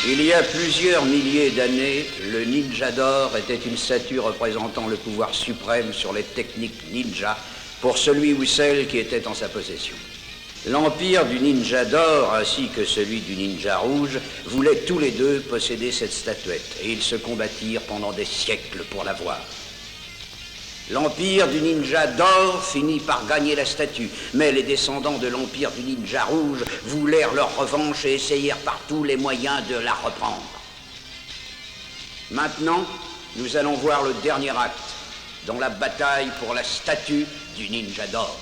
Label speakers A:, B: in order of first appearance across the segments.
A: Il y a plusieurs milliers d'années, le ninja d'or était une statue représentant le pouvoir suprême sur les techniques ninja pour celui ou celle qui était en sa possession. L'empire du ninja d'or ainsi que celui du ninja rouge voulaient tous les deux posséder cette statuette et ils se combattirent pendant des siècles pour l'avoir. L'empire du ninja d'or finit par gagner la statue, mais les descendants de l'empire du ninja rouge voulèrent leur revanche et essayèrent par tous les moyens de la reprendre. Maintenant, nous allons voir le dernier acte dans la bataille pour la statue du ninja d'or.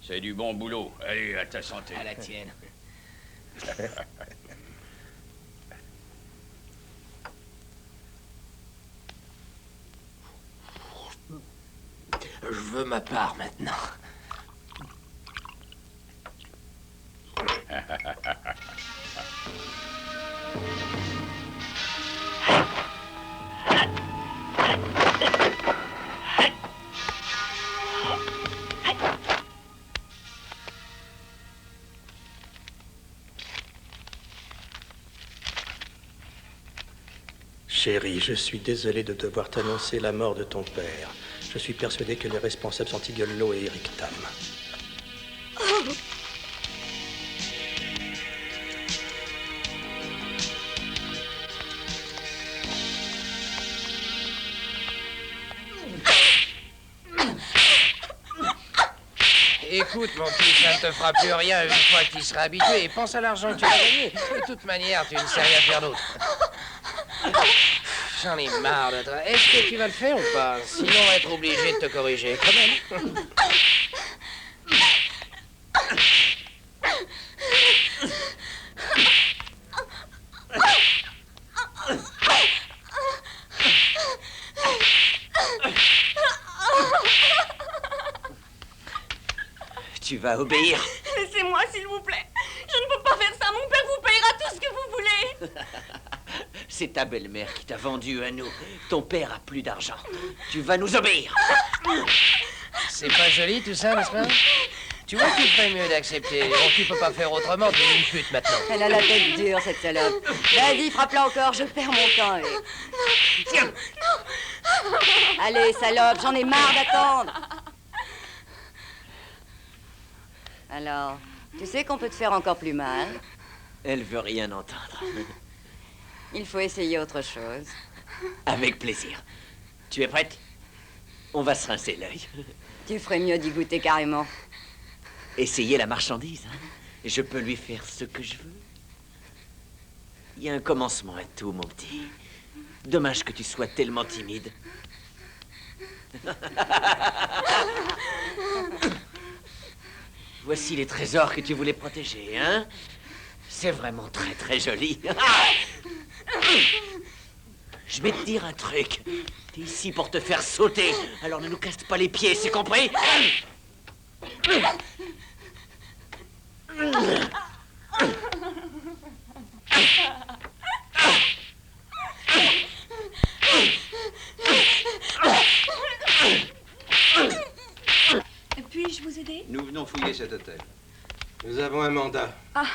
B: C'est du bon boulot. Allez, à ta santé.
C: À la tienne. Je veux ma part maintenant.
D: Chérie, je suis désolé de devoir t'annoncer la mort de ton père. Je suis persuadé que les responsables sont Igolo et Eric Tam.
E: Oh.
C: Écoute, mon fils, ça ne te fera plus rien une fois que tu seras habitué. Et pense à l'argent que tu vas gagner. De toute manière, tu ne sais rien faire d'autre. J'en ai marre de toi. Est-ce que tu vas le faire ou pas? Sinon, on va être obligé de te corriger, quand même.
F: Tu vas obéir.
E: Laissez-moi, s'il vous plaît. Je ne peux pas faire ça. Mon père vous payera tout ce que vous voulez.
F: C'est ta belle-mère qui t'a vendu à nous. Ton père a plus d'argent. Tu vas nous obéir.
C: C'est pas joli tout ça, n'est-ce pas? Tu vois qu'il ferait mieux d'accepter. Bon, tu peux pas faire autrement, tu es une pute maintenant.
G: Elle a la tête dure, cette salope. Vas-y, frappe-la encore, je perds mon temps. Et...
F: Tiens.
G: Non. Allez, salope, j'en ai marre d'attendre. Alors, tu sais qu'on peut te faire encore plus mal.
F: Elle veut rien entendre.
G: Il faut essayer autre chose.
F: Avec plaisir. Tu es prête? On va se rincer l'œil.
G: Tu ferais mieux d'y goûter carrément.
F: Essayer la marchandise, hein? Je peux lui faire ce que je veux. Il y a un commencement à tout, mon petit. Dommage que tu sois tellement timide. Voici les trésors que tu voulais protéger, hein? C'est vraiment très, très joli. Je vais te dire un truc. T'es ici pour te faire sauter, alors ne nous casse pas les pieds, c'est compris?
E: Puis-je vous aider?
A: Nous venons fouiller cet hôtel.
D: Nous avons un mandat.
E: Ah,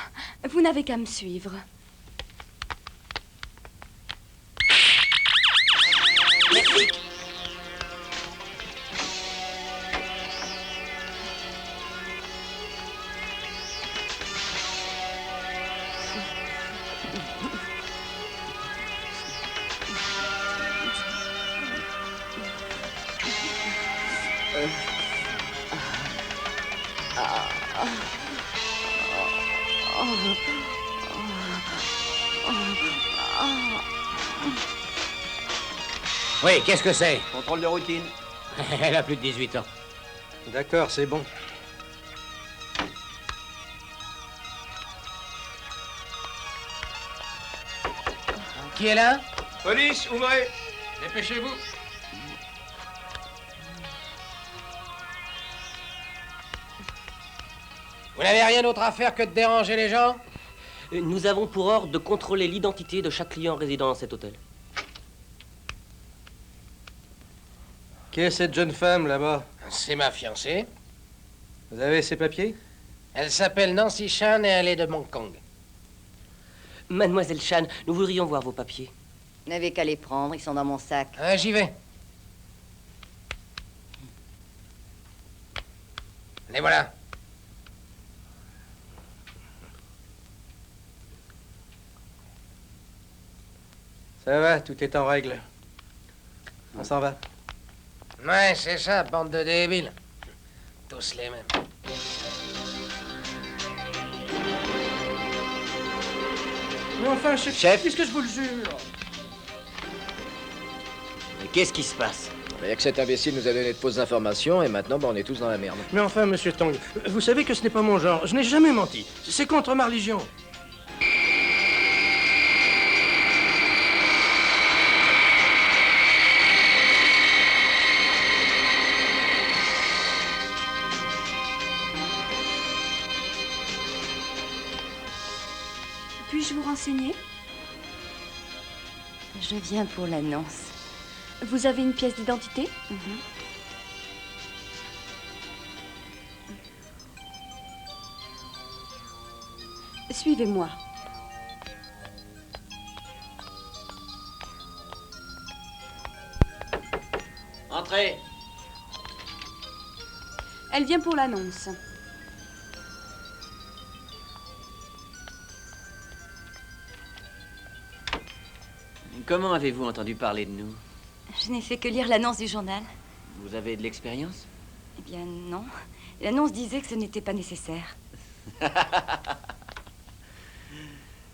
E: vous n'avez qu'à me suivre.
C: Oui, qu'est-ce que c'est?
A: Contrôle de routine.
C: Elle a plus de 18 ans.
D: D'accord, c'est bon.
C: Qui est là?
D: Police, ouvrez!
C: Dépêchez-vous. Vous n'avez rien d'autre à faire que de déranger les gens?
H: Nous avons pour ordre de contrôler l'identité de chaque client résidant dans cet hôtel.
D: Qui est cette jeune femme là-bas?
C: C'est ma fiancée.
D: Vous avez ses papiers?
C: Elle s'appelle Nancy Chan et elle est de Hong Kong.
H: Mademoiselle Chan, nous voudrions voir vos papiers.
G: Vous n'avez qu'à les prendre, ils sont dans mon sac.
C: Ah, j'y vais. Les voilà.
D: Ça va, tout est en règle. On s'en va.
C: Ouais, c'est ça, bande de débiles. Tous les mêmes.
D: Mais enfin, chef, qu'est-ce que je vous le jure?
F: Mais qu'est-ce qui se passe?
I: Il y a que cet imbécile nous a donné de fausses informations et maintenant, on est tous dans la merde.
D: Mais enfin, monsieur Tong, vous savez que ce n'est pas mon genre. Je n'ai jamais menti. C'est contre ma religion.
E: Puis-je vous renseigner?
G: Je viens pour l'annonce.
E: Vous avez une pièce d'identité? Suivez-moi.
F: Entrez.
E: Elle vient pour l'annonce.
F: Comment avez-vous entendu parler de nous?
G: Je n'ai fait que lire l'annonce du journal.
F: Vous avez de l'expérience?
G: Eh bien, non. L'annonce disait que ce n'était pas nécessaire.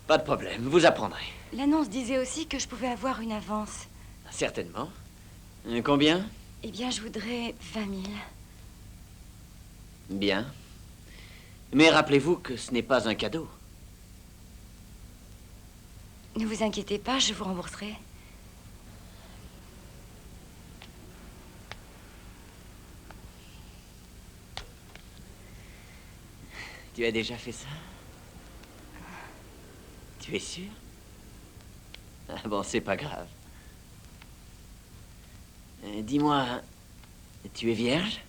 F: Pas de problème, vous apprendrez.
G: L'annonce disait aussi que je pouvais avoir une avance.
F: Certainement. Combien?
G: Eh bien, je voudrais 20 000.
F: Bien. Mais rappelez-vous que ce n'est pas un cadeau.
G: Ne vous inquiétez pas, je vous rembourserai.
F: Tu as déjà fait ça? Tu es sûr? Ah bon, c'est pas grave. Dis-moi, tu es vierge?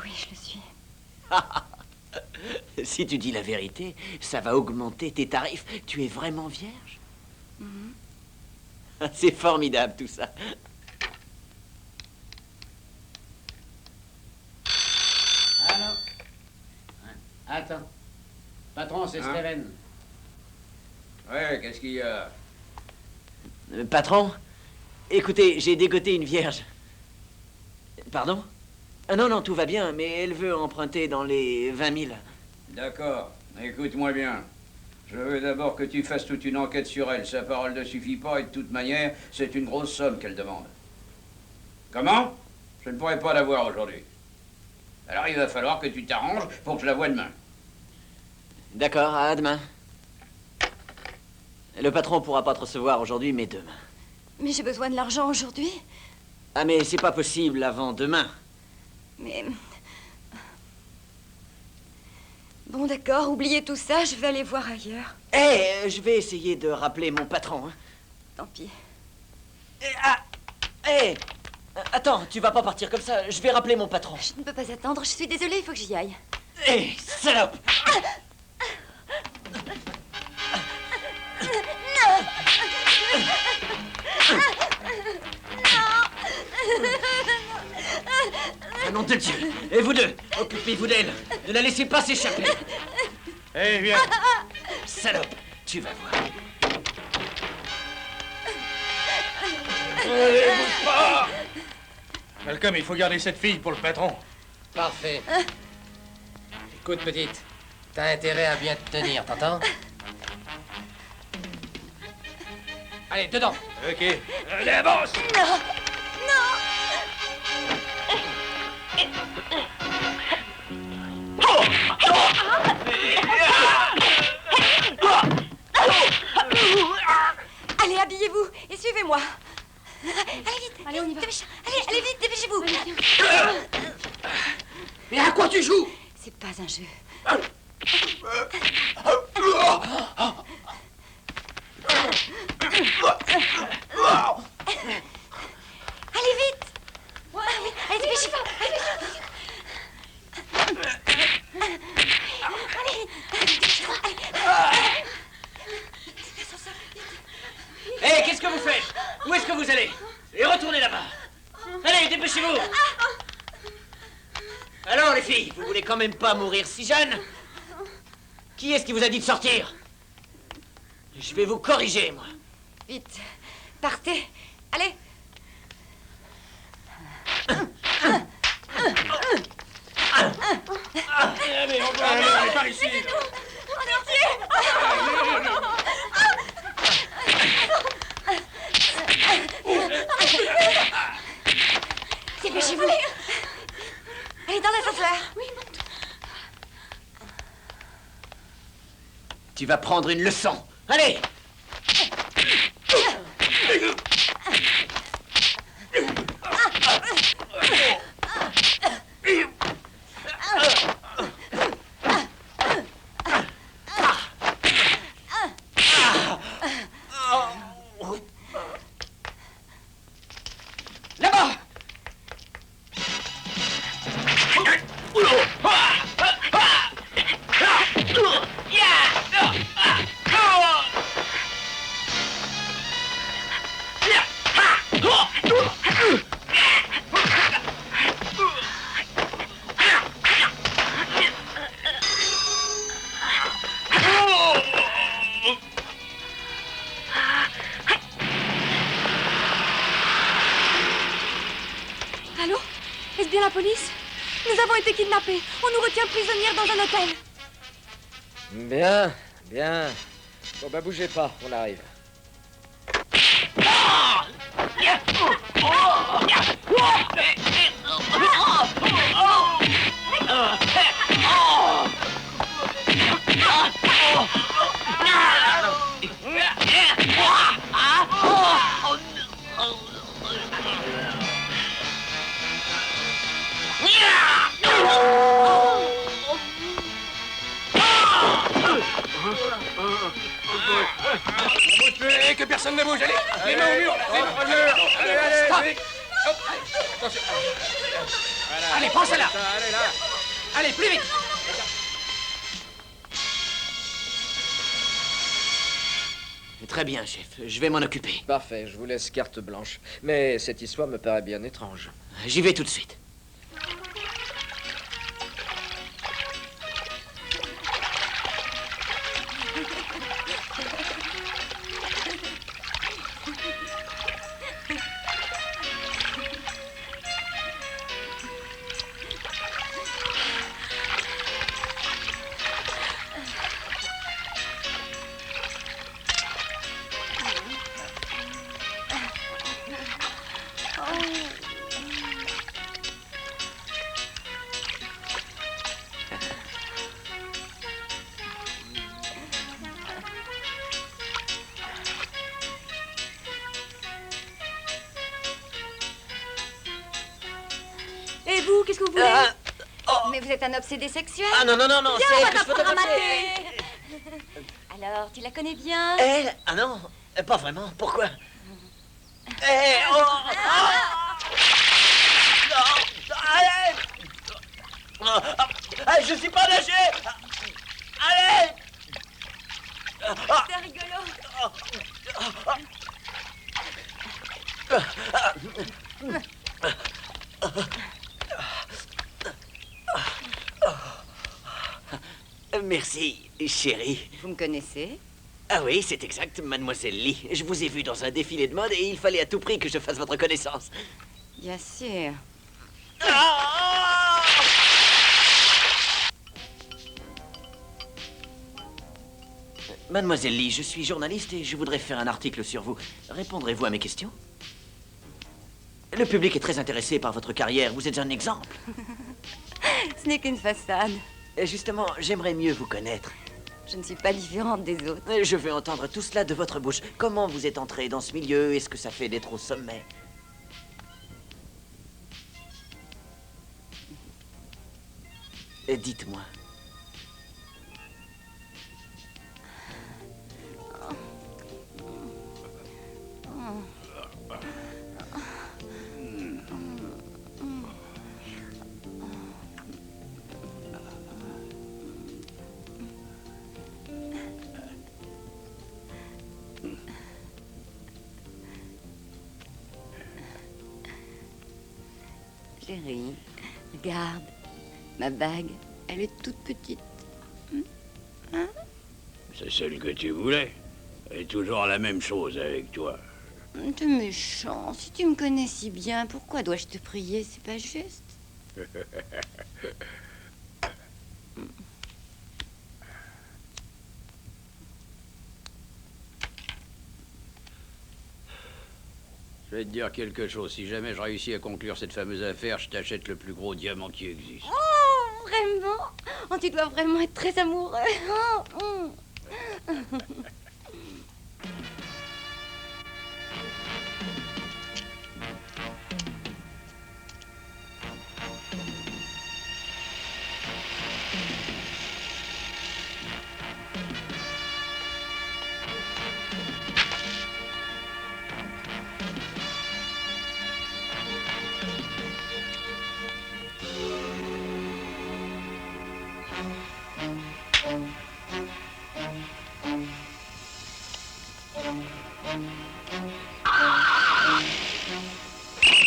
G: Oui, je le suis.
F: Si tu dis la vérité, ça va augmenter tes tarifs. Tu es vraiment vierge? C'est formidable tout ça.
B: Allô? Attends. Patron, c'est Steven. Ouais, qu'est-ce qu'il y a?
F: Patron, écoutez, j'ai dégoté une vierge. Pardon? Ah non, non, tout va bien, mais elle veut emprunter dans les 20 000.
B: D'accord.
A: Écoute-moi bien. Je veux d'abord que tu fasses toute une enquête sur elle. Sa parole ne suffit pas et de toute manière, c'est une grosse somme qu'elle demande. Comment? Je ne pourrai pas la voir aujourd'hui. Alors il va falloir que tu t'arranges pour que je la voie demain.
F: D'accord, à demain. Le patron pourra pas te recevoir aujourd'hui, mais demain.
G: Mais j'ai besoin de l'argent aujourd'hui.
F: Ah, mais c'est pas possible avant demain.
G: Mais... Bon, d'accord, oubliez tout ça, je vais aller voir ailleurs.
F: Eh, je vais essayer de rappeler mon patron. Hein.
G: Tant pis.
F: Attends, tu vas pas partir comme ça. Je vais rappeler mon patron.
G: Je ne peux pas attendre, je suis désolée, il faut que j'y aille.
F: Hé, salope! Ah, nom de Dieu! Et vous deux, occupez-vous d'elle. Ne la laissez pas s'échapper.
D: Eh, viens.
F: Salope, tu vas voir.
D: Allez, bouge pas! Malcolm, il faut garder cette fille pour le patron.
C: Parfait. Écoute, petite, t'as intérêt à bien te tenir, t'entends? Allez, dedans.
D: Ok. Allez, avance!
G: Non! Non! Allez, habillez-vous et suivez-moi. Allez vite. Allez, on y va. Allez vite, dépêchez-vous.
C: Mais à quoi tu joues?
G: C'est pas un jeu. Allez vite. Allez, dépêchez-vous.
F: Hé, qu'est-ce que vous faites? Où est-ce que vous allez? Et retournez là-bas. Allez, dépêchez-vous. Alors, les filles, vous voulez quand même pas mourir si jeune? Qui est-ce qui vous a dit de sortir? Je vais vous corriger, moi.
G: Vite, partez. Allez.
D: Allez, on va aller par ici.
G: Dépêchez-vous. Allez, dans l'ascenseur. Oui, monte.
F: Tu vas prendre une leçon. Allez! Là-bas!
E: Allô? Est-ce bien la police? Nous avons été kidnappés. On nous retient prisonnières dans un hôtel.
I: Bien, bien. Bon, bah bougez pas, on arrive.
D: Et que personne ne bouge, allez! Les mains au mur! Les mains au mur! Allez,
C: Stop.
D: vite. Hop. Attention! Voilà.
C: Allez, prends celle-là.
D: Allez, là!
C: Allez, plus vite.
F: Très bien, chef. Je vais m'en occuper.
I: Parfait, je vous laisse carte blanche. Mais cette histoire me paraît bien étrange.
F: J'y vais tout de suite.
E: qu'est-ce que vous voulez?
G: Mais vous êtes un obsédé sexuel?
F: Ah non, non, non, non,
G: Viens,
F: c'est
G: on
F: elle
G: va
F: que je
G: t'apprendre à
F: photographiais.
G: mater. Alors, tu la connais bien?
F: Elle? Ah non, pas vraiment. Pourquoi? Oh! Non! Allez! Je sais pas nager! Allez!
G: C'est rigolo.
F: Merci, chérie.
G: Vous me connaissez?
F: Ah oui, c'est exact, mademoiselle Lee. Je vous ai vu dans un défilé de mode et il fallait à tout prix que je fasse votre connaissance.
G: Bien sûr.
F: Ah! Mademoiselle Lee, je suis journaliste et je voudrais faire un article sur vous. Répondrez-vous à mes questions? Le public est très intéressé par votre carrière. Vous êtes un exemple.
G: Ce n'est qu'une façade.
F: Justement, j'aimerais mieux vous connaître.
G: Je ne suis pas différente des autres.
F: Je veux entendre tout cela de votre bouche. Comment vous êtes entré dans ce milieu et ce que ça fait d'être au sommet? Dites-moi.
G: Chérie, regarde. Ma bague, elle est toute petite.
B: C'est celle que tu voulais. Et toujours la même chose avec toi.
G: T'es méchant. Si tu me connais si bien, pourquoi dois-je te prier? C'est pas juste.
B: Je vais te dire quelque chose. Si jamais je réussis à conclure cette fameuse affaire, je t'achète le plus gros diamant qui existe.
G: Oh, vraiment? Oh, tu dois vraiment être très amoureux. Oh,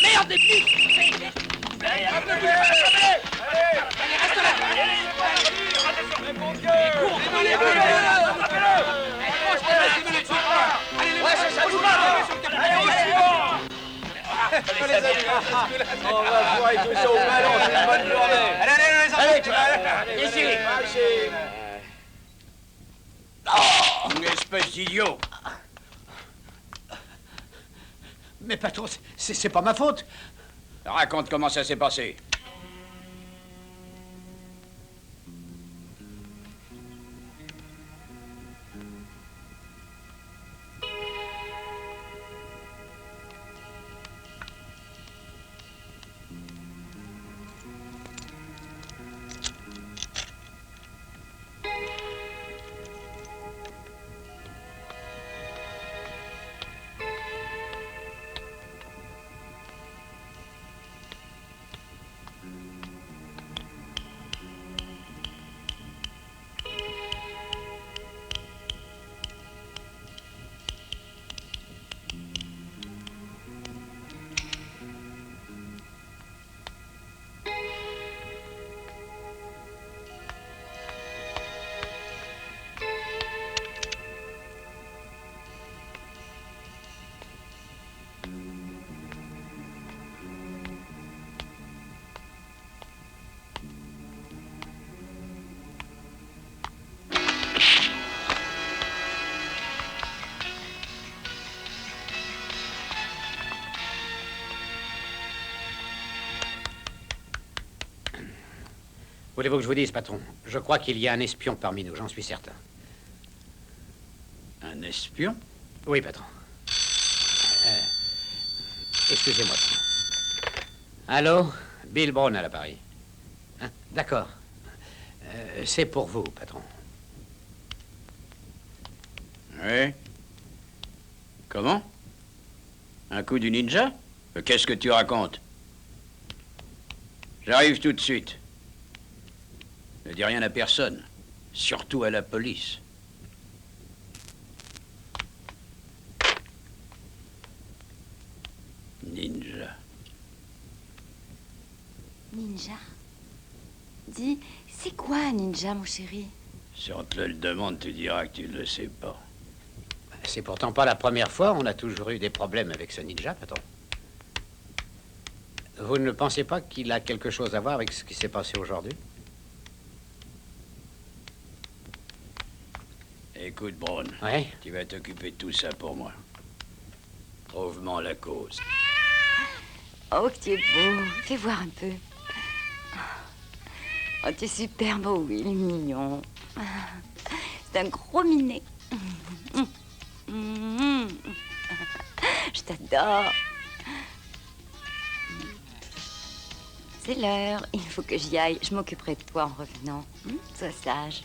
C: Merde, les flics!
I: On va pouvoir tout ça au ballon, c'est une bonne journée.
F: Allez, ici.
B: Une espèce d'idiot.
J: Mais patron, c'est pas ma faute.
B: Raconte comment ça s'est passé.
J: Voulez-vous que je vous dise, patron? Je crois qu'il y a un espion parmi nous, j'en suis certain.
B: Un espion?
J: Oui, patron. Excusez-moi. Allô? Bill Brown à l'appareil. Hein, d'accord. C'est pour vous, patron.
B: Oui. Comment? Un coup du ninja? Qu'est-ce que tu racontes? J'arrive tout de suite. Ne dis rien à personne, surtout à la police. Ninja.
G: Ninja? Dis, c'est quoi un ninja, mon chéri?
B: Si on te le demande, tu diras que tu ne le sais pas.
J: C'est pourtant pas la première fois. On a toujours eu des problèmes avec ce ninja, patron. Vous ne pensez pas qu'il a quelque chose à voir avec ce qui s'est passé aujourd'hui?
B: Écoute, Brown.
J: Ouais?
B: Tu vas t'occuper de tout ça pour moi. Trouve-moi la cause.
G: Oh, que tu es beau. Fais voir un peu. Oh, tu es super beau, oui, il est mignon. C'est un gros minet. Je t'adore. C'est l'heure. Il faut que j'y aille. Je m'occuperai de toi en revenant. Sois sage.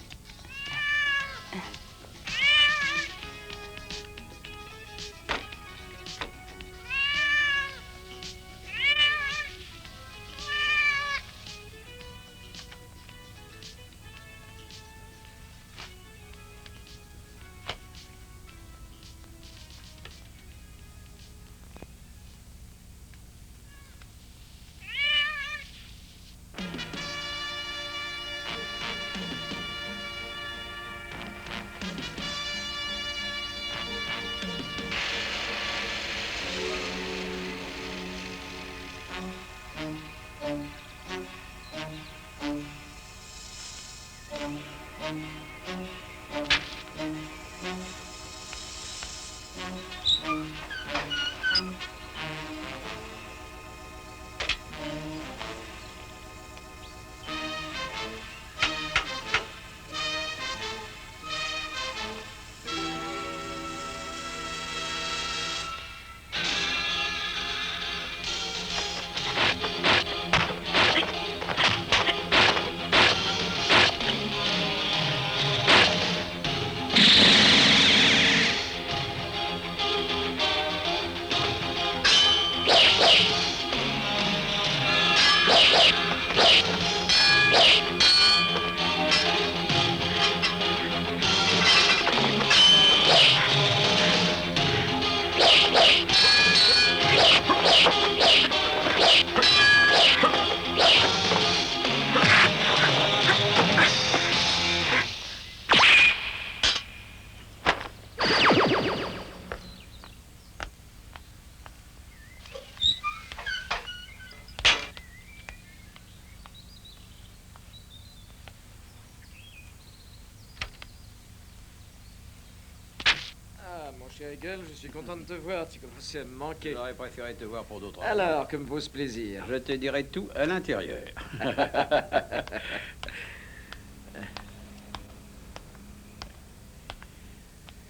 I: Mon cher Eagle, je suis content de te voir. Tu commençais à me manquer.
B: J'aurais préféré te voir pour d'autres raisons.
I: Alors, que me pose plaisir.
B: Je te dirai tout à l'intérieur.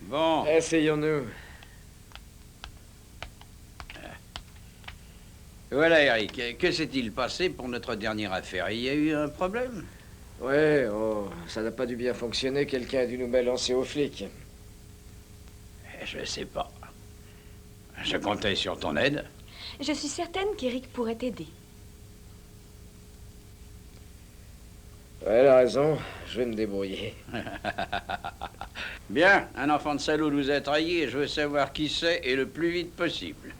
B: Bon.
I: Essayons-nous.
B: Voilà, Eric. Que s'est-il passé pour notre dernière affaire? Il y a eu un problème?
I: Ouais, oh, ça n'a pas dû bien fonctionner. Quelqu'un a dû nous balancer aux flics.
B: Je sais pas. Je comptais sur ton aide.
E: Je suis certaine qu'Eric pourrait t'aider.
I: Ouais, elle a raison. Je vais me débrouiller.
B: Bien, un enfant de salaud nous a trahis et je veux savoir qui c'est et le plus vite possible.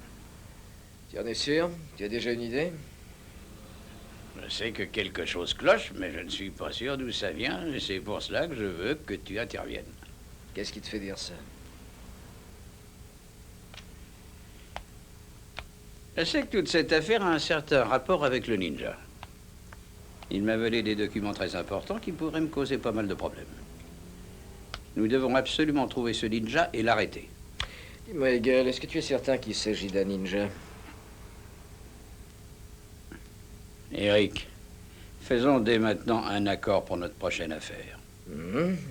I: Tu en es sûr? Tu as déjà une idée?
B: Je sais que quelque chose cloche, mais je ne suis pas sûr d'où ça vient et c'est pour cela que je veux que tu interviennes.
I: Qu'est-ce qui te fait dire ça?
B: Je sais que toute cette affaire a un certain rapport avec le ninja. Il m'a volé des documents très importants qui pourraient me causer pas mal de problèmes. Nous devons absolument trouver ce ninja et l'arrêter.
I: Dis-moi, Eagle, est-ce que tu es certain qu'il s'agit d'un ninja?
B: Eric, faisons dès maintenant un accord pour notre prochaine affaire.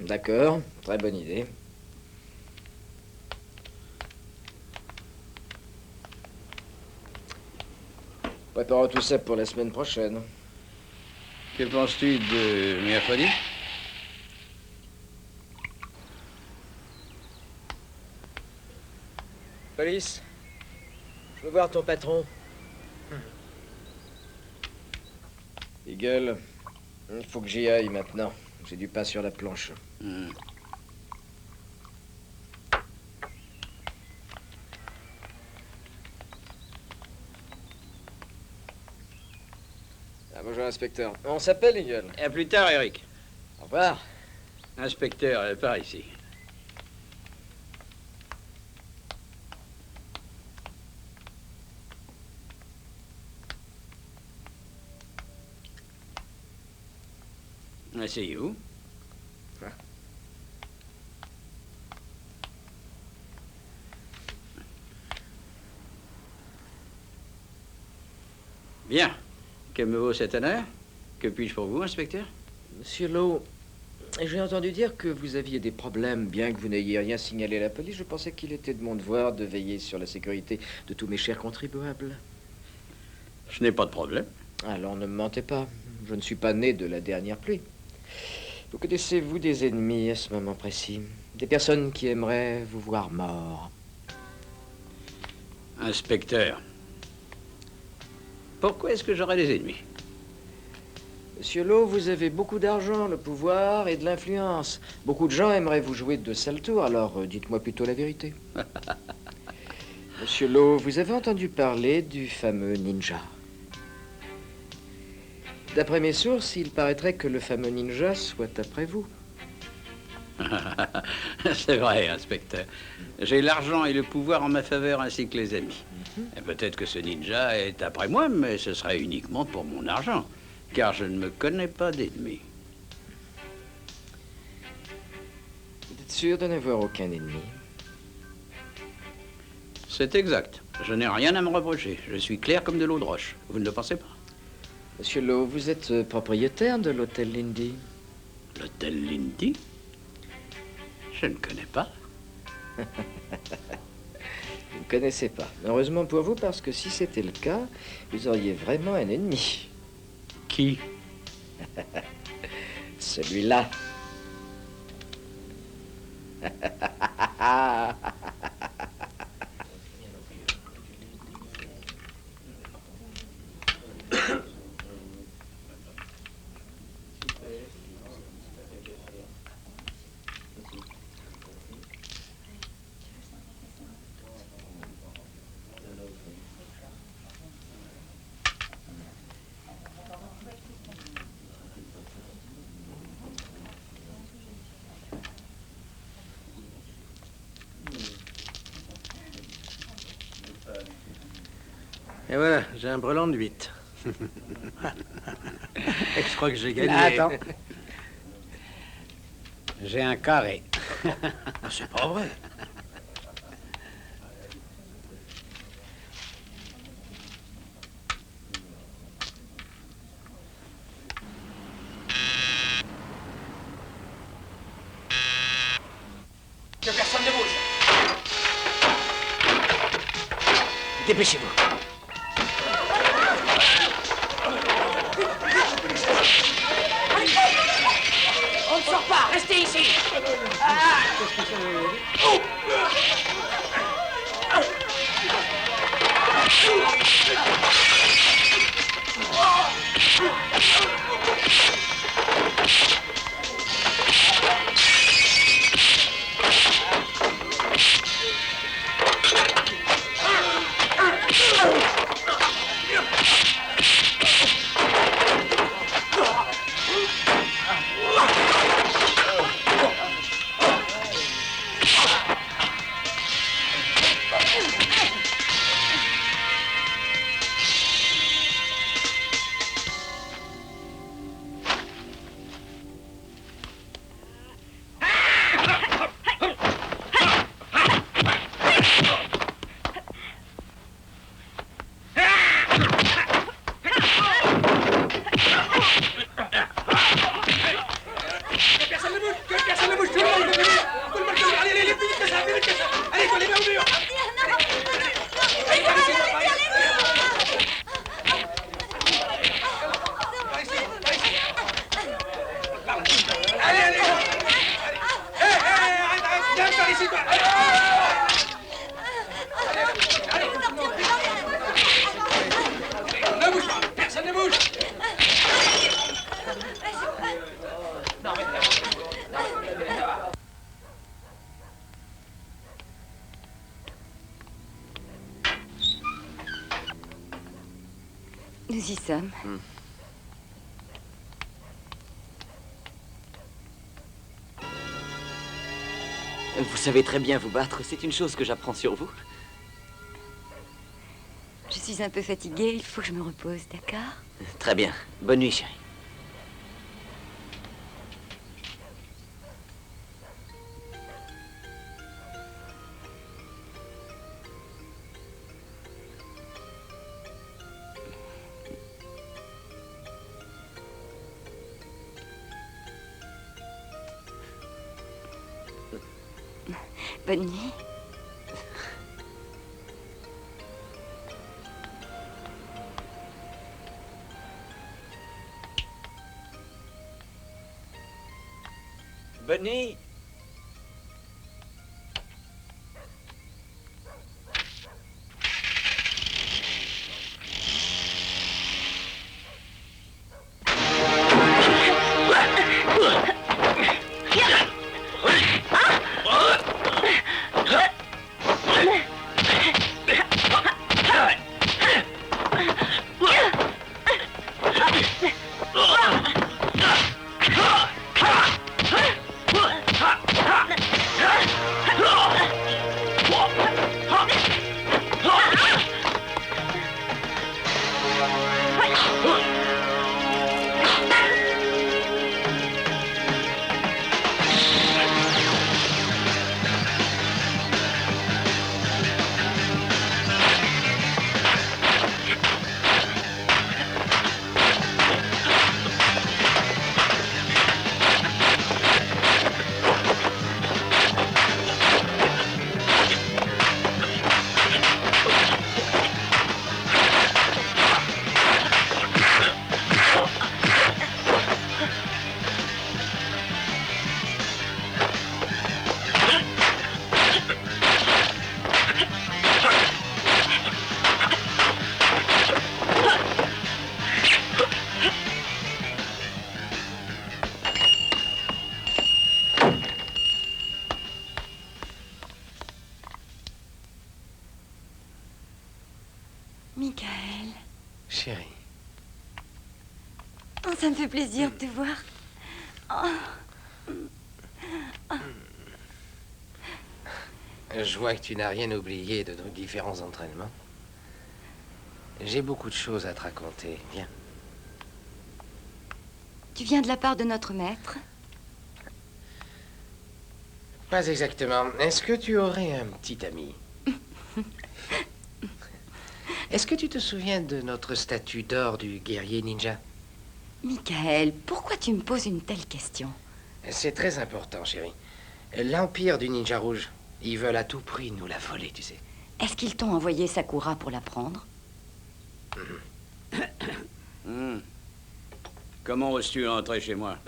I: D'accord, très bonne idée. Préparons tout ça pour la semaine prochaine.
B: Que penses-tu de mercredi?
I: Police, je veux voir ton patron. Eagle, il faut que j'y aille maintenant. J'ai du pain sur la planche. Ah, bonjour, inspecteur. On s'appelle, Eagle.
B: À plus tard, Eric.
I: Au revoir.
B: Inspecteur, par ici. Asseyez-vous. Bien. Que me vaut cet honneur? Que puis-je pour vous, inspecteur?
I: Monsieur Lowe, j'ai entendu dire que vous aviez des problèmes, bien que vous n'ayez rien signalé à la police. Je pensais qu'il était de mon devoir de veiller sur la sécurité de tous mes chers contribuables.
B: Je n'ai pas de problème.
I: Alors ne me mentez pas. Je ne suis pas né de la dernière pluie. Vous connaissez-vous des ennemis à ce moment précis? Des personnes qui aimeraient vous voir mort?
B: Inspecteur, pourquoi est-ce que j'aurais des ennemis?
I: Monsieur Lowe, vous avez beaucoup d'argent, le pouvoir et de l'influence. Beaucoup de gens aimeraient vous jouer de sales tours, alors dites-moi plutôt la vérité. Monsieur Lowe, vous avez entendu parler du fameux ninja? D'après mes sources, il paraîtrait que le fameux ninja soit après vous.
B: C'est vrai, inspecteur. J'ai l'argent et le pouvoir en ma faveur ainsi que les amis. Et peut-être que ce ninja est après moi, mais ce sera uniquement pour mon argent, car je ne me connais pas d'ennemis.
I: Vous êtes sûr de n'avoir aucun ennemi?
B: C'est exact. Je n'ai rien à me reprocher. Je suis clair comme de l'eau de roche. Vous ne le pensez pas?
I: Monsieur Lowe, vous êtes propriétaire de l'hôtel Lindy?
B: L'hôtel Lindy? Je ne connais pas.
I: Vous ne connaissez pas. Heureusement pour vous, parce que si c'était le cas, vous auriez vraiment un ennemi.
B: Qui?
I: Celui-là.
D: Et voilà, j'ai un brelan de 8. Et je crois que j'ai gagné.
J: Attends. J'ai un carré.
D: C'est pas vrai.
F: Que personne ne bouge. Dépêchez-vous. On ne sort pas, restez ici.
K: Ne bouge pas, personne ne bouge.
G: Nous y sommes.
F: Vous savez très bien vous battre, c'est une chose que j'apprends sur vous.
G: Je suis un peu fatiguée, il faut que je me repose, d'accord?
F: Très bien. Bonne nuit, chérie.
G: Bonne nuit.
F: Bonne nuit.
G: Michael.
C: Chérie.
G: Oh, ça me fait plaisir de te voir.
C: Je vois que tu n'as rien oublié de nos différents entraînements. J'ai beaucoup de choses à te raconter. Viens.
G: Tu viens de la part de notre maître?
C: Pas exactement. Est-ce que tu aurais un petit ami? Est-ce que tu te souviens de notre statue d'or du guerrier ninja?
G: Michael, pourquoi tu me poses une telle question?
C: C'est très important, chérie. L'Empire du Ninja Rouge, ils veulent à tout prix nous la voler, tu sais.
G: Est-ce qu'ils t'ont envoyé Sakura pour la prendre?
B: Comment oses-tu entrer chez moi?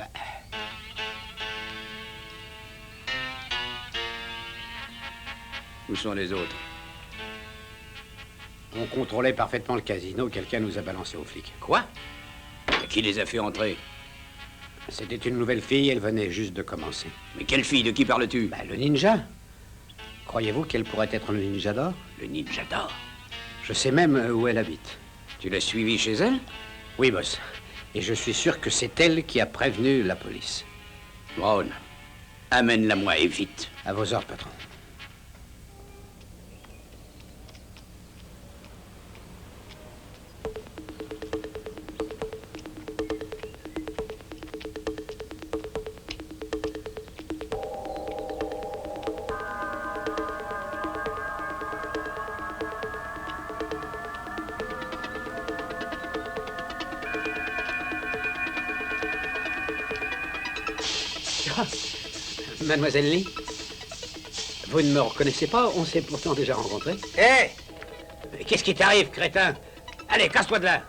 B: Où sont les autres?
J: On contrôlait parfaitement le casino. Quelqu'un nous a balancé aux flics.
B: Quoi? Qui les a fait entrer?
J: C'était une nouvelle fille, elle venait juste de commencer.
B: Mais quelle fille? De qui parles-tu?
J: Le ninja. Croyez-vous qu'elle pourrait être le ninja d'or?
B: Le ninja d'or?
J: Je sais même où elle habite.
B: Tu l'as suivie chez elle?
J: Oui, boss. Et je suis sûr que c'est elle qui a prévenu la police.
B: Brown, amène-la-moi et vite.
J: À vos ordres, patron. Mademoiselle Lee, vous ne me reconnaissez pas? On s'est pourtant déjà rencontrés.
C: Hé!
J: Qu'est-ce qui t'arrive, crétin? Allez, casse-toi de là.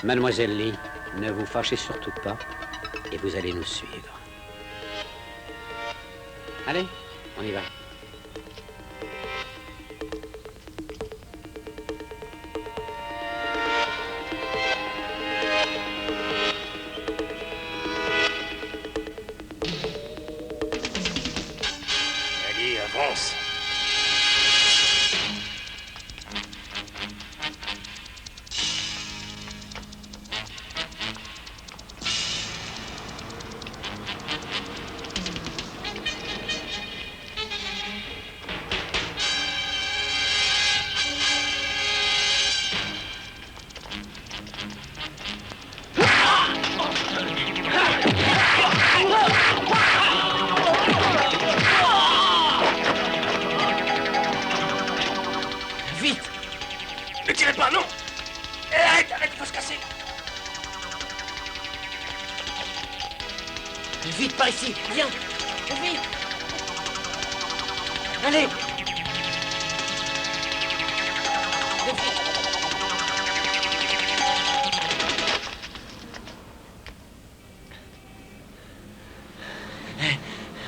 J: Mademoiselle Lee, ne vous fâchez surtout pas. Et vous allez nous suivre. Allez, on y va.
K: Allez, avance.
F: Vite!
K: Ne tirez pas, non! Arrête, arrête, il faut se casser!
F: Vite, par ici! Viens! Vite! Allez!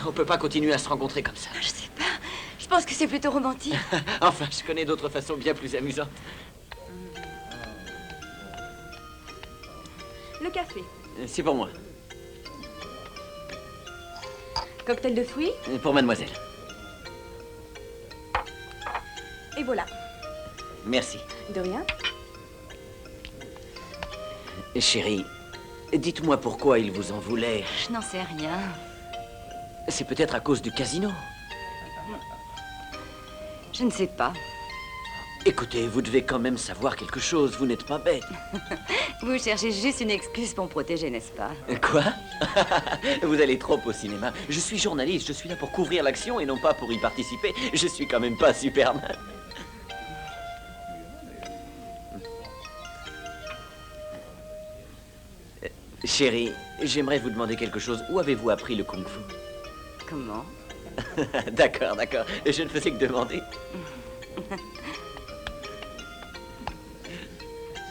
F: On peut pas continuer à se rencontrer comme ça.
G: Je sais pas. Je pense que c'est plutôt romantique.
F: Enfin, je connais d'autres façons bien plus amusantes.
E: Le café.
F: C'est pour moi.
E: Cocktail de fruits.
F: Pour mademoiselle.
E: Et voilà.
F: Merci.
E: De rien.
F: Chérie, dites-moi pourquoi il vous en voulait.
G: Je n'en sais rien.
F: C'est peut-être à cause du casino.
G: Je ne sais pas.
F: Écoutez, vous devez quand même savoir quelque chose. Vous n'êtes pas bête.
G: Vous cherchez juste une excuse pour me protéger, n'est-ce pas?
F: Quoi? Vous allez trop au cinéma. Je suis journaliste, je suis là pour couvrir l'action et non pas pour y participer. Je suis quand même pas Superman. Chérie, j'aimerais vous demander quelque chose. Où avez-vous appris le kung-fu?
G: Comment?
F: D'accord, d'accord. Je ne faisais que demander.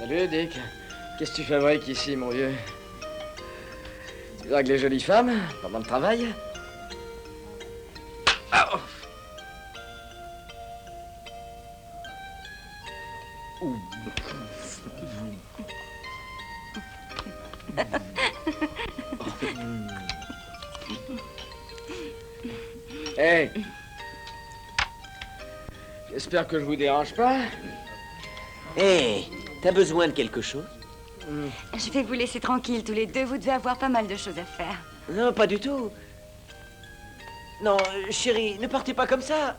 I: Salut, Dick. Qu'est-ce que tu fabriques ici, mon vieux? Tu dragues les jolies femmes pendant le travail?
K: Ah, oh.
I: Hey! J'espère que je vous dérange pas.
F: Hé, t'as besoin de quelque chose?
G: Je vais vous laisser tranquille tous les deux. Vous devez avoir pas mal de choses à faire.
F: Non, pas du tout. Non, chérie, ne partez pas comme ça.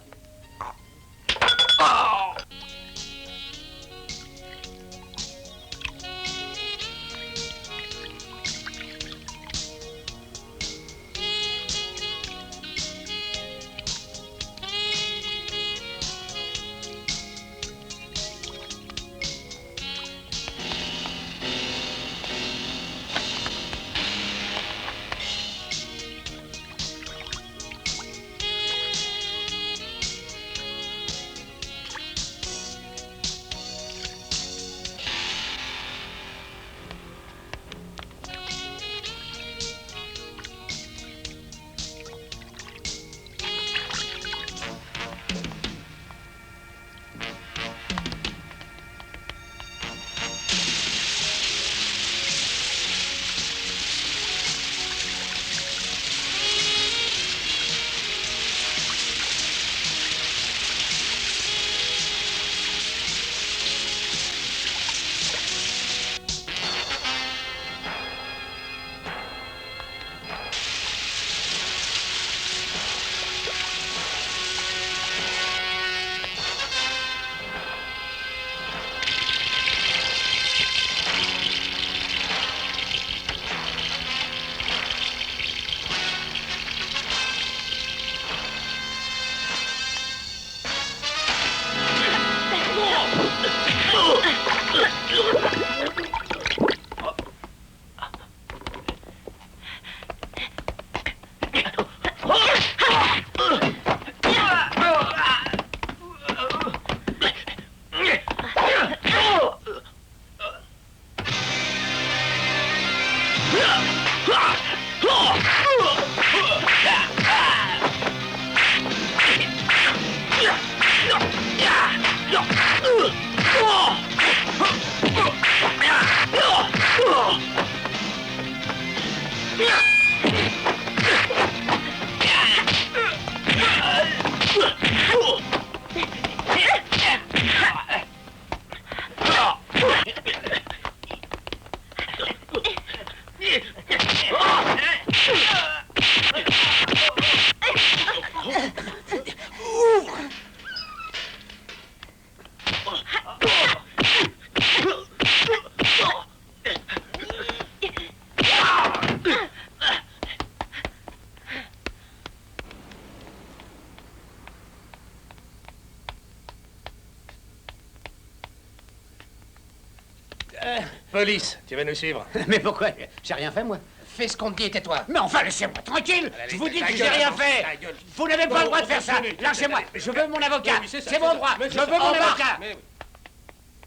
D: police, tu vas nous suivre.
J: Mais pourquoi? J'ai rien fait, moi.
C: Fais ce qu'on te dit et tais-toi.
J: Mais enfin, laissez-moi tranquille. Je vous dis
D: ta
J: que j'ai
D: gueule,
J: rien
D: ta
J: fait.
D: gueule.
J: Vous n'avez pas le droit de faire ça.
D: continue.
J: Lâchez-moi. Je veux mon avocat.
D: Oui, c'est ça,
J: C'est mon
D: ça.
J: droit.
D: Mais
J: Je
D: c'est
J: veux
D: ça.
J: mon
D: Embarque.
J: avocat.
D: Mais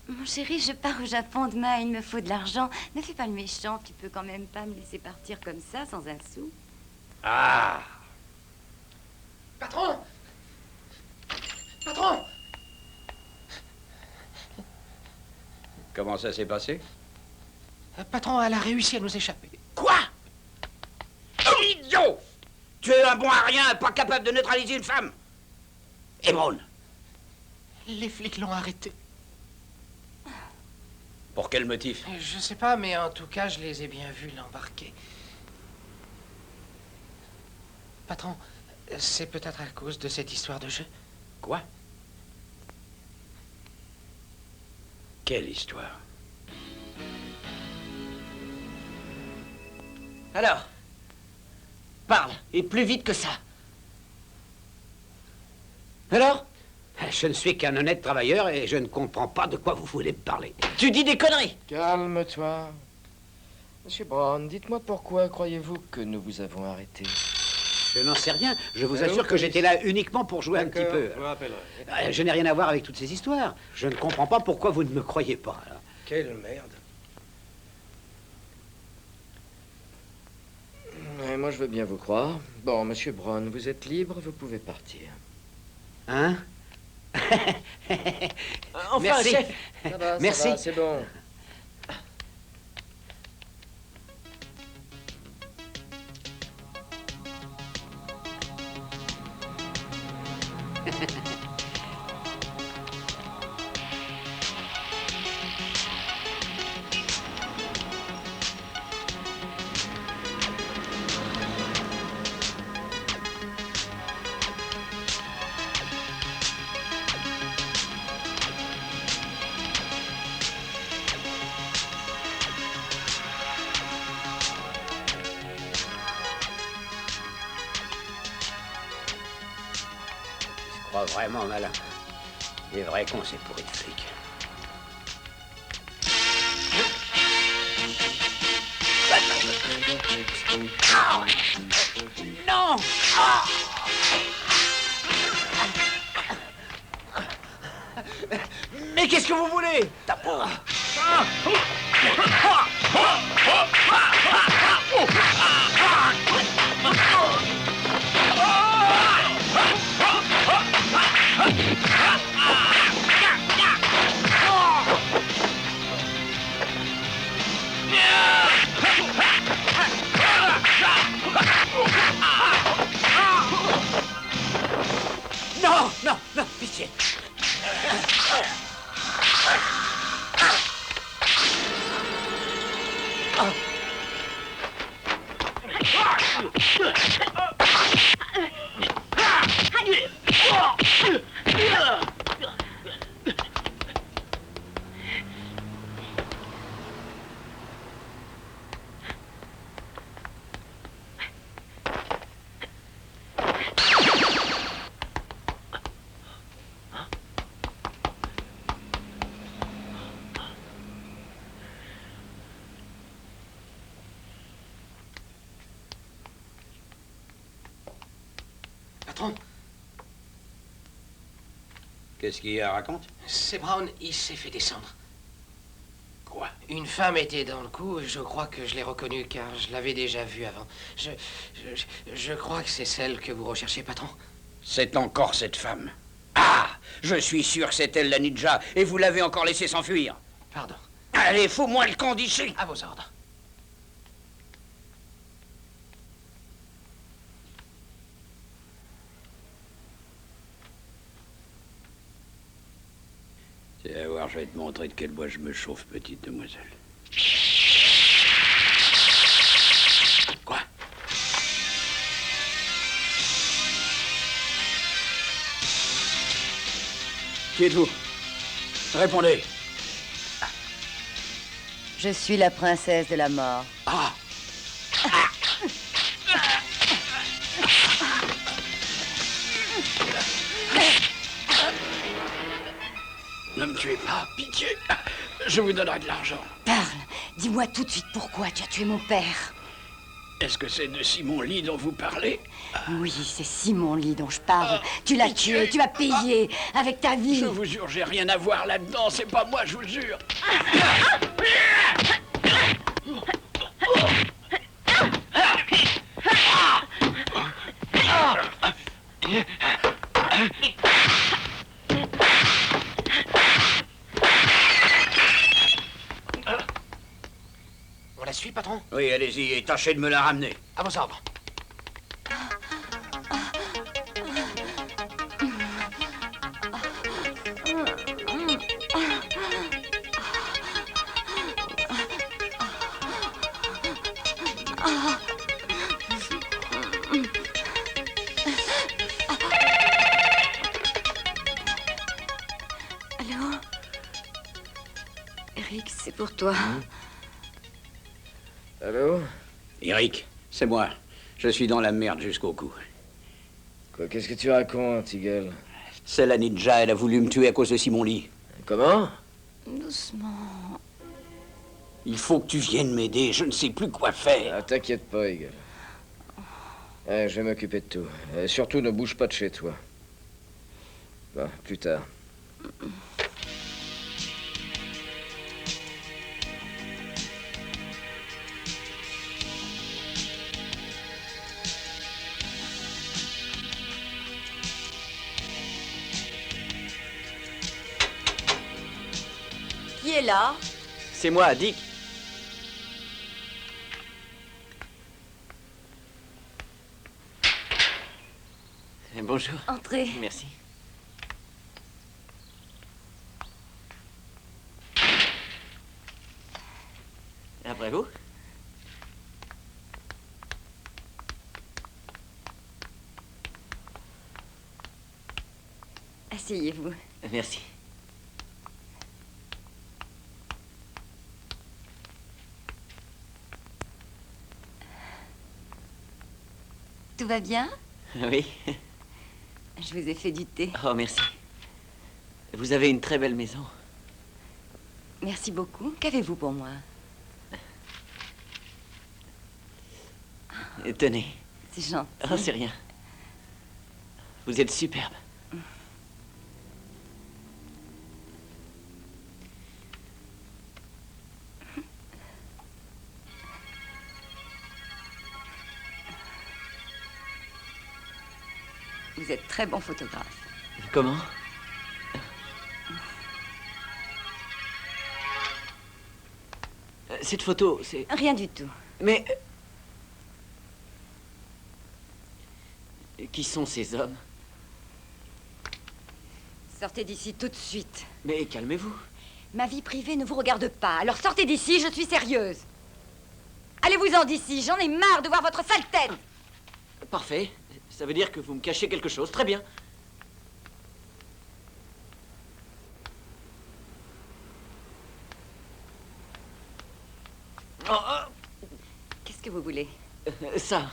D: oui.
G: Mon chéri, je pars au Japon demain, il me faut de l'argent. Ne fais pas le méchant, tu peux quand même pas me laisser partir comme ça, sans un sou.
J: Ah.
C: Patron! Patron!
B: Comment ça s'est passé?
C: Patron, elle a réussi à nous échapper.
B: Quoi? Idiot! Tu es un bon à rien, pas capable de neutraliser une femme. Et Brown?
C: Les flics l'ont arrêté.
B: Pour quel motif?
C: Je sais pas, mais en tout cas, je les ai bien vus l'embarquer. Patron, c'est peut-être à cause de cette histoire de jeu.
B: Quoi? Quelle histoire?
F: Alors, parle, et plus vite que ça. Alors?
J: Je ne suis qu'un honnête travailleur et je ne comprends pas de quoi vous voulez me parler.
F: Tu dis des conneries.
I: Calme-toi. Monsieur Brown, dites-moi pourquoi croyez-vous que nous vous avons arrêté?
J: Je n'en sais rien. Je vous
D: Allô,
J: assure que
D: police.
J: j'étais là uniquement pour jouer un petit
D: D'accord,
J: peu.
D: je vous rappellerai.
J: Je n'ai rien à voir avec toutes ces histoires. Je ne comprends pas pourquoi vous ne me croyez pas. Alors.
D: Quelle merde.
I: Ouais, moi, je veux bien vous croire. Bon, monsieur Brown, vous êtes libre, vous pouvez partir.
J: Hein?
F: Enfin,
J: Merci.
F: chef.
I: Ça va,
J: Merci.
I: c'est bon.
J: Je crois vraiment malin. Les vrais cons, c'est pourri de flics.
F: Non. Mais qu'est-ce que vous voulez? Ta pauvre. Non, non, non, pitié.
C: Patron,
B: Qu'est-ce qu'il y a, raconte?
C: c'est Brown, il s'est fait descendre.
B: Quoi?
C: Une femme était dans le coup, et je crois que je l'ai reconnue car je l'avais déjà vue avant. Je crois que c'est celle que vous recherchez, patron.
B: C'est encore cette femme. Ah! Je suis sûr que c'est elle la ninja, et vous l'avez encore laissée s'enfuir.
C: Pardon.
B: Allez, fous-moi le camp d'ici!
C: À vos ordres.
B: Tu vas voir, je vais te montrer de quel bois je me chauffe, petite demoiselle. Quoi? Qui êtes-vous? Répondez.
G: Je suis la princesse de la mort.
B: Ah! Ne me tuez pas, pitié. Je vous donnerai de l'argent.
G: Parle, Dis-moi tout de suite pourquoi tu as tué mon père.
B: Est-ce que c'est de Simon Lee dont vous parlez?
G: Oui, c'est Simon Lee dont je parle. Tu l'as
B: pitié.
G: tué, tu as payé avec ta vie.
B: Je vous jure, j'ai rien à voir là-dedans, c'est pas moi, je vous le jure.
C: On la suit, patron?
A: Oui, allez-y, et tâchez de me la ramener.
C: À vos ordres.
G: Allô? Eric, c'est pour toi.
I: Allô?
B: Eric, c'est moi. Je suis dans la merde jusqu'au cou.
I: Quoi, qu'est-ce que tu racontes, Eagle?
B: C'est la ninja, elle a voulu me tuer à cause de Simon Lee.
I: Comment?
G: Doucement.
B: Il faut que tu viennes m'aider, je ne sais plus quoi faire.
I: Ah, t'inquiète pas, Eagle. Je vais m'occuper de tout. Surtout, ne bouge pas de chez toi. Bon, plus tard.
G: Qui est là?
F: C'est moi, Dick. Bonjour.
G: Entrez.
F: Merci. Après vous?
G: Asseyez-vous.
F: Merci.
G: Tout va bien?
F: Oui.
G: Je vous ai fait du thé.
F: Oh, merci. Vous avez une très belle maison.
G: Merci beaucoup. Qu'avez-vous pour moi?
F: Tenez.
G: C'est gentil.
F: Oh, c'est rien. Vous êtes superbe.
G: Vous êtes très bon photographe.
F: Comment? Cette photo, c'est...
G: Rien du tout.
F: Mais... Qui sont ces hommes?
G: Sortez d'ici tout de suite.
F: Mais calmez-vous.
G: Ma vie privée ne vous regarde pas, alors sortez d'ici, je suis sérieuse. Allez-vous-en d'ici, j'en ai marre de voir votre sale tête.
F: Parfait. Ça veut dire que vous me cachez quelque chose. Très bien. Oh, oh.
G: Qu'est-ce que vous voulez?
F: Ça.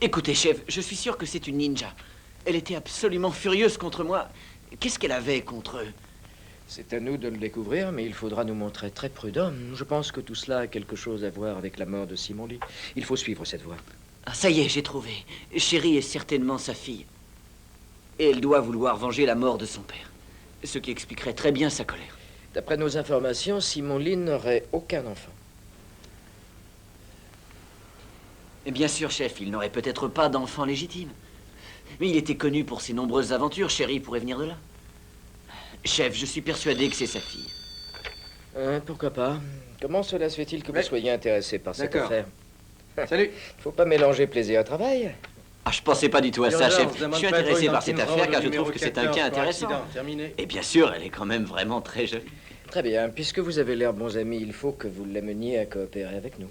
F: Écoutez, chef, je suis sûr que c'est une ninja. Elle était absolument furieuse contre moi. Qu'est-ce qu'elle avait contre eux?
I: C'est à nous de le découvrir, mais il faudra nous montrer très prudents. Je pense que tout cela a quelque chose à voir avec la mort de Simon Lee. Il faut suivre cette voie.
F: Ah, ça y est, j'ai trouvé. Chérie est certainement sa fille. Et elle doit vouloir venger la mort de son père. Ce qui expliquerait très bien sa colère.
I: D'après nos informations, Simon Lee n'aurait aucun enfant.
F: Et bien sûr, chef, il n'aurait peut-être pas d'enfant légitime. Mais il était connu pour ses nombreuses aventures. Chérie pourrait venir de là. Chef, je suis persuadé que c'est sa fille.
I: Pourquoi pas? Comment cela se fait-il que vous soyez intéressé par cette affaire?
L: Salut.
I: Faut pas mélanger plaisir et travail.
F: Ah, je pensais pas du tout à ça, chef. Je suis intéressé par cette affaire car je
L: numéro
F: trouve que c'est un
L: 14
F: cas
L: par
F: intéressant.
L: accident. Terminé.
F: Et bien sûr, elle est quand même vraiment très jolie.
I: Très bien. Puisque vous avez l'air bons amis, il faut que vous l'ameniez à coopérer avec nous.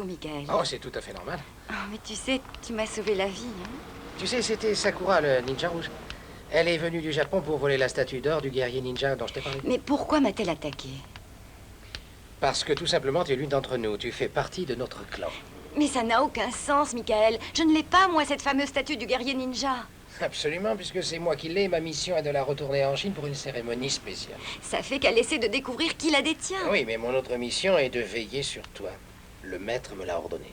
G: Michael.
C: Oh, c'est tout à fait normal.
G: Oh, mais tu sais, tu m'as sauvé la vie. Hein?
C: Tu sais, c'était Sakura, le ninja rouge. Elle est venue du Japon pour voler la statue d'or du guerrier ninja dont je t'ai parlé.
G: Mais pourquoi m'a-t-elle attaqué?
C: Parce que tout simplement, tu es l'une d'entre nous. Tu fais partie de notre clan.
G: Mais ça n'a aucun sens, Michael. Je ne l'ai pas, moi, cette fameuse statue du guerrier ninja.
C: Absolument, puisque c'est moi qui l'ai. Ma mission est de la retourner en Chine pour une cérémonie spéciale.
G: Ça fait qu'elle essaie de découvrir qui la détient.
C: Oui, mais mon autre mission est de veiller sur toi. Le maître me l'a ordonné.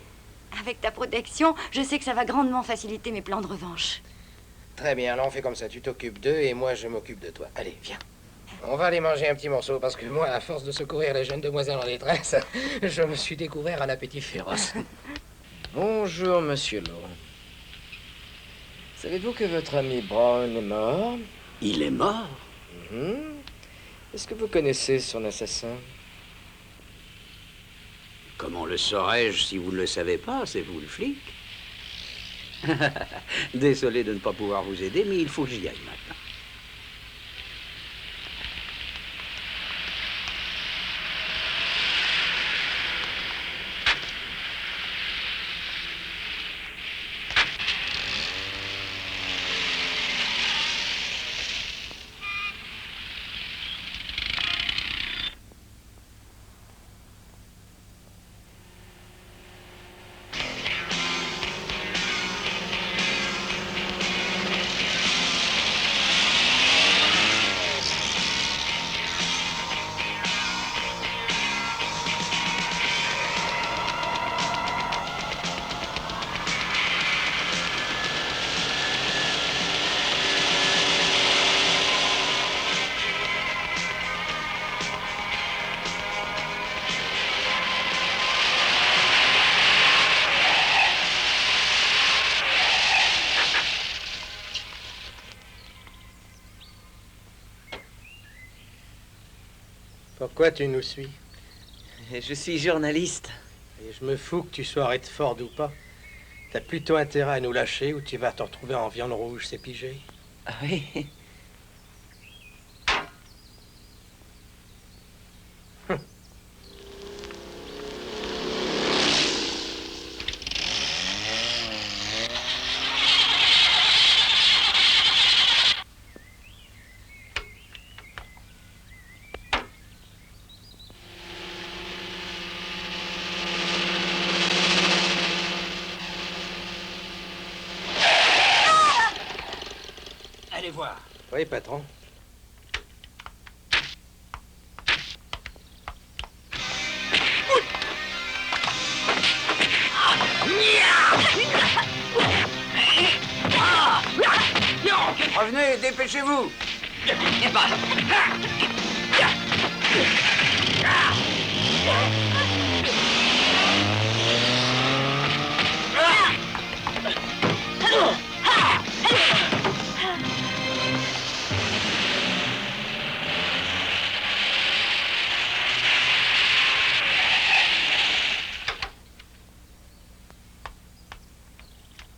G: Avec ta protection, je sais que ça va grandement faciliter mes plans de revanche.
C: Très bien, alors on fait comme ça. Tu t'occupes d'eux et moi je m'occupe de toi. Allez, viens. On va aller manger un petit morceau parce que moi, à force de secourir les jeunes demoiselles en détresse, je me suis découvert un appétit féroce.
I: Bonjour, monsieur Lowe. Savez-vous que votre ami Brown est mort?
B: Il est mort?
I: Est-ce que vous connaissez son assassin?
B: Comment le saurais-je si vous ne le savez pas? C'est vous le flic. Désolé de ne pas pouvoir vous aider, mais il faut que j'y aille maintenant.
D: Pourquoi tu nous suis?
F: Je suis journaliste.
D: Et je me fous que tu sois Redford ou pas. T'as plutôt intérêt à nous lâcher ou tu vas te retrouver en viande rouge, c'est pigé.
F: Ah oui.
J: Allez voir.
D: Oui, patron.
A: Revenez, dépêchez-vous.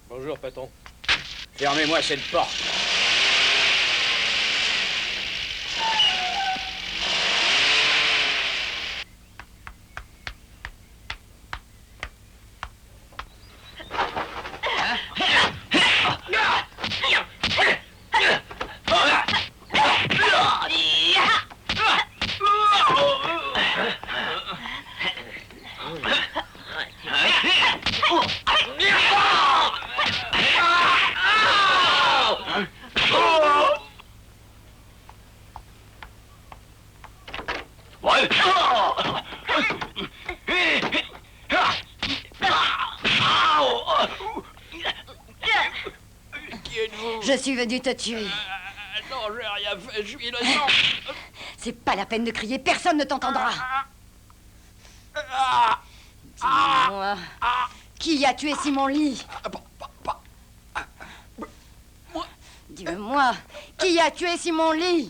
D: Bonjour, patron.
A: Fermez-moi cette porte.
G: Je suis venu te tuer.
B: Non, j'ai rien fait, je suis innocent.
G: C'est pas la peine de crier, personne ne t'entendra. Dis-moi, qui a tué Simon Lee? Dis-moi, qui a tué Simon Lee?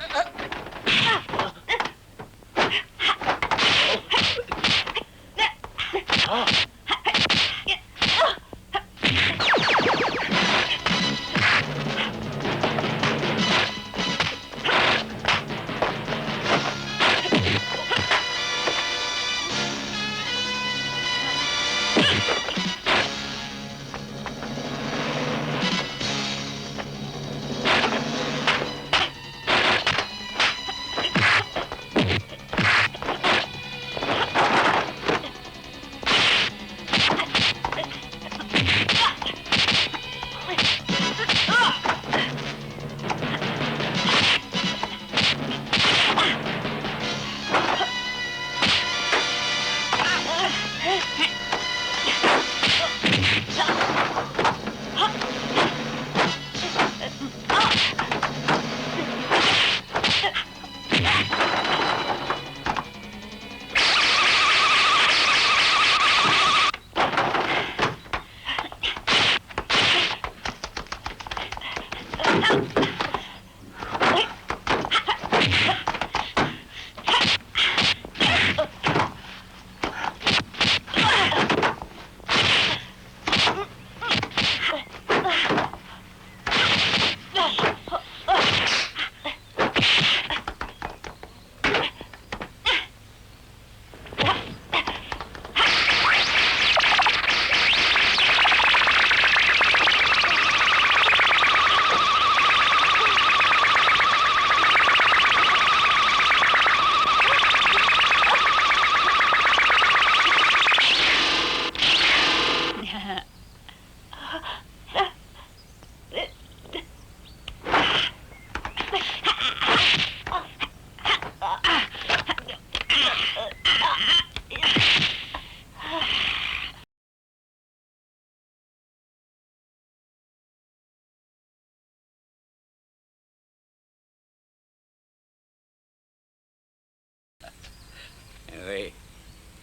B: Oui,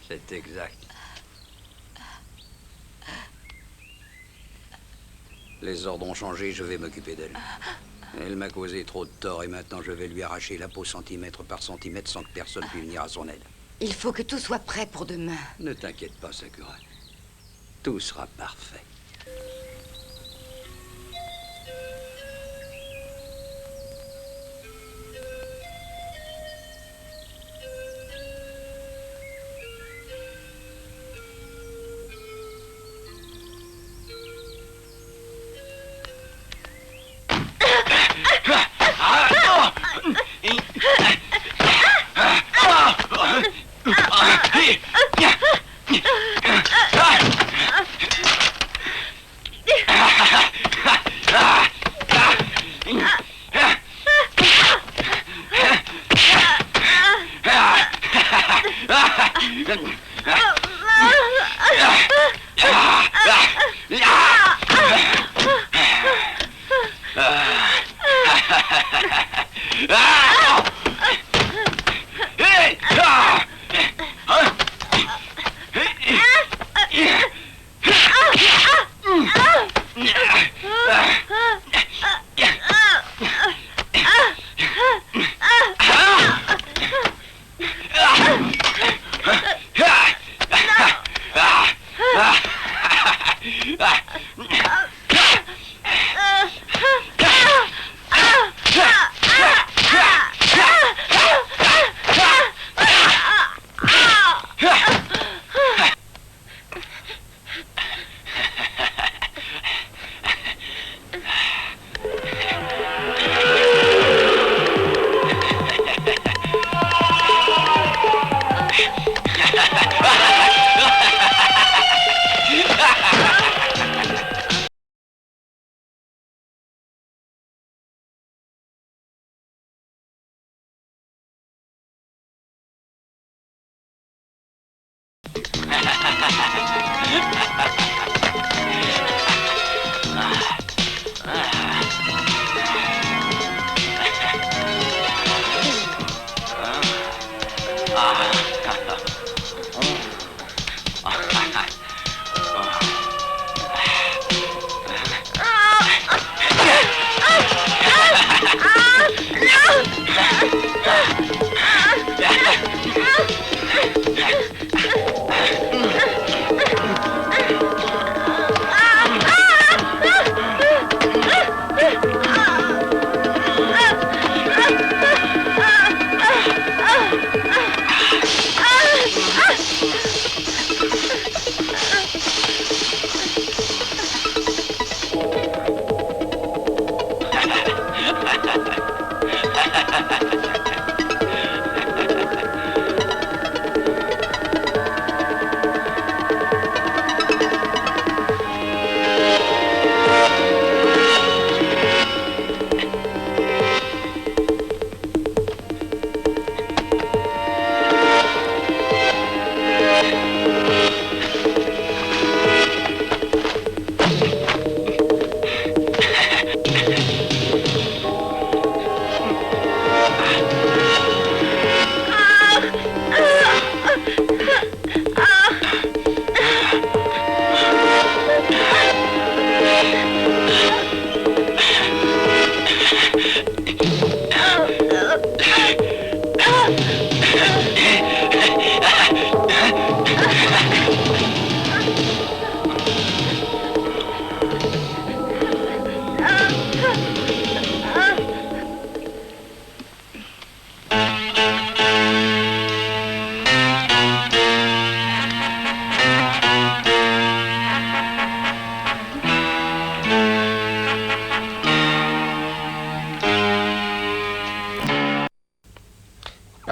B: c'est exact. Les ordres ont changé, je vais m'occuper d'elle. Elle m'a causé trop de tort et maintenant je vais lui arracher la peau centimètre par centimètre sans que personne puisse venir à son aide.
G: Il faut que tout soit prêt pour demain.
B: Ne t'inquiète pas, Sakura. Tout sera parfait.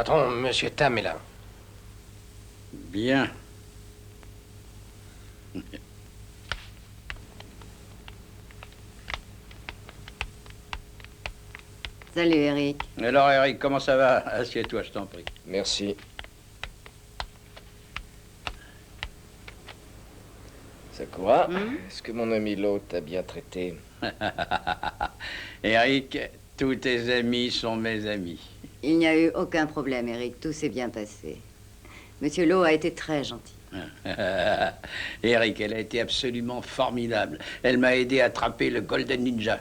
C: Patron, Monsieur Tam est là.
B: Bien.
G: Salut, Eric.
B: Alors, Eric, comment ça va? Assieds-toi, je t'en prie.
I: Merci. Sakura, est-ce que mon ami Lo t'a bien traité?
B: Eric, tous tes amis sont mes amis.
G: Il n'y a eu aucun problème, Eric. Tout s'est bien passé. Monsieur Lo a été très gentil.
B: Eric, elle a été absolument formidable. Elle m'a aidé à attraper le Golden Ninja.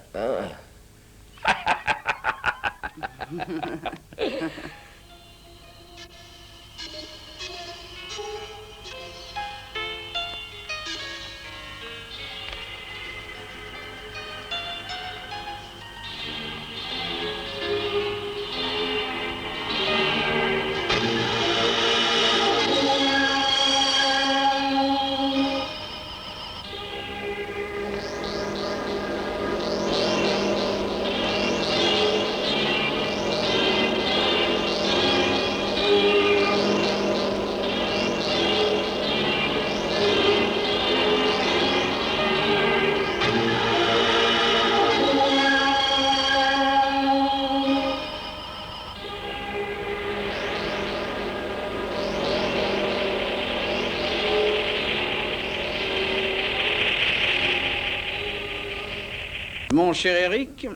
B: Mon cher Eric,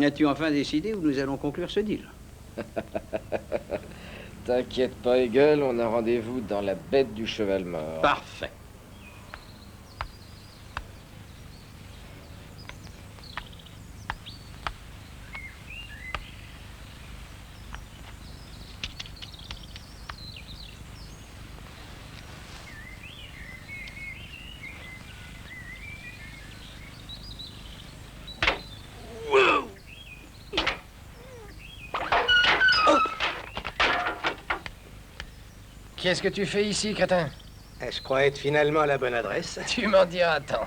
B: as-tu enfin décidé où nous allons conclure ce deal?
I: T'inquiète pas, Eagle, on a rendez-vous dans la bête du cheval mort.
B: Parfait.
C: Qu'est-ce que tu fais ici, crétin?
D: Je crois être finalement à la bonne adresse.
C: Tu m'en diras tant.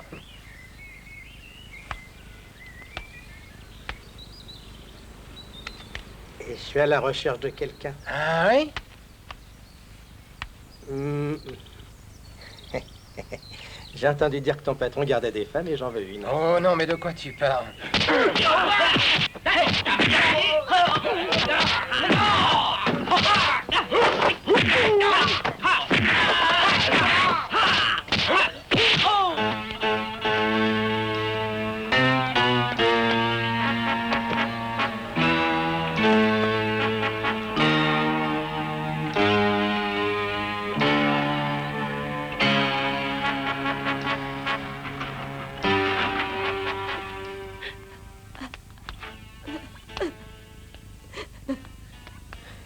D: Et je suis à la recherche de quelqu'un.
C: Ah oui?
D: J'ai entendu dire que ton patron gardait des femmes et j'en veux une.
C: Oh non, mais de quoi tu parles?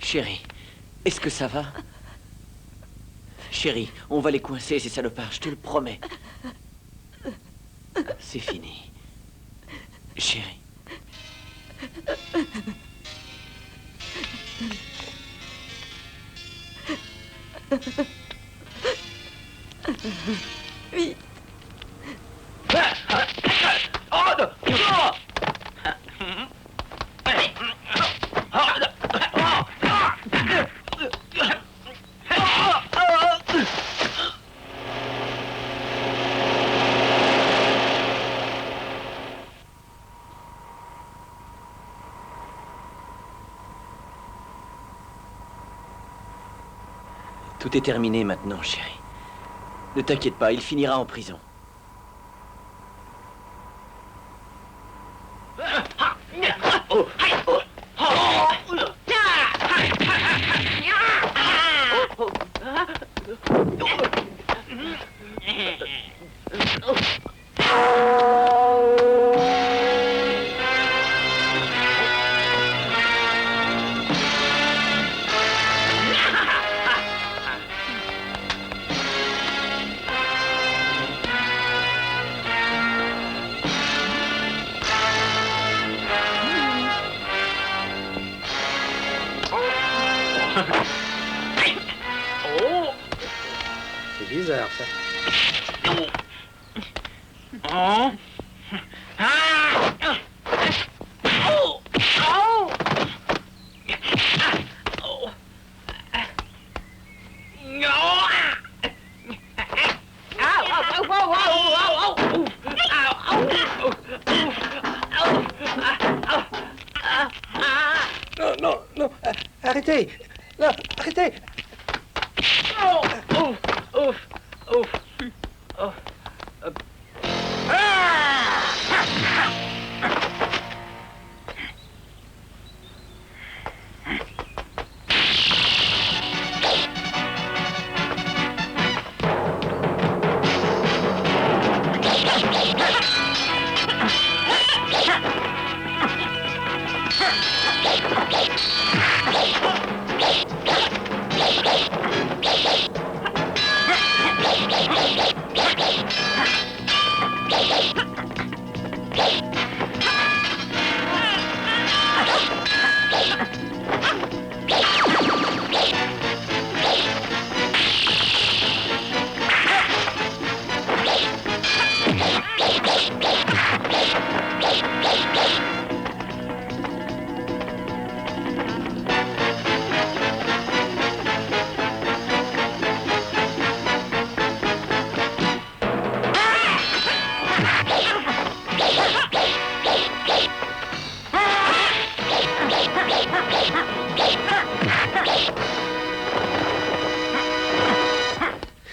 F: Chérie, est-ce que ça va? Chérie, on va les coincer, ces salopards, je te le promets. C'est fini. Chérie.
E: Oui.
F: Tout est terminé maintenant, chérie. Ne t'inquiète pas, il finira en prison.
D: C'est bizarre, ça. arrêtez. Là, arrêtez.
I: Oh, oh, oh, oh, oh.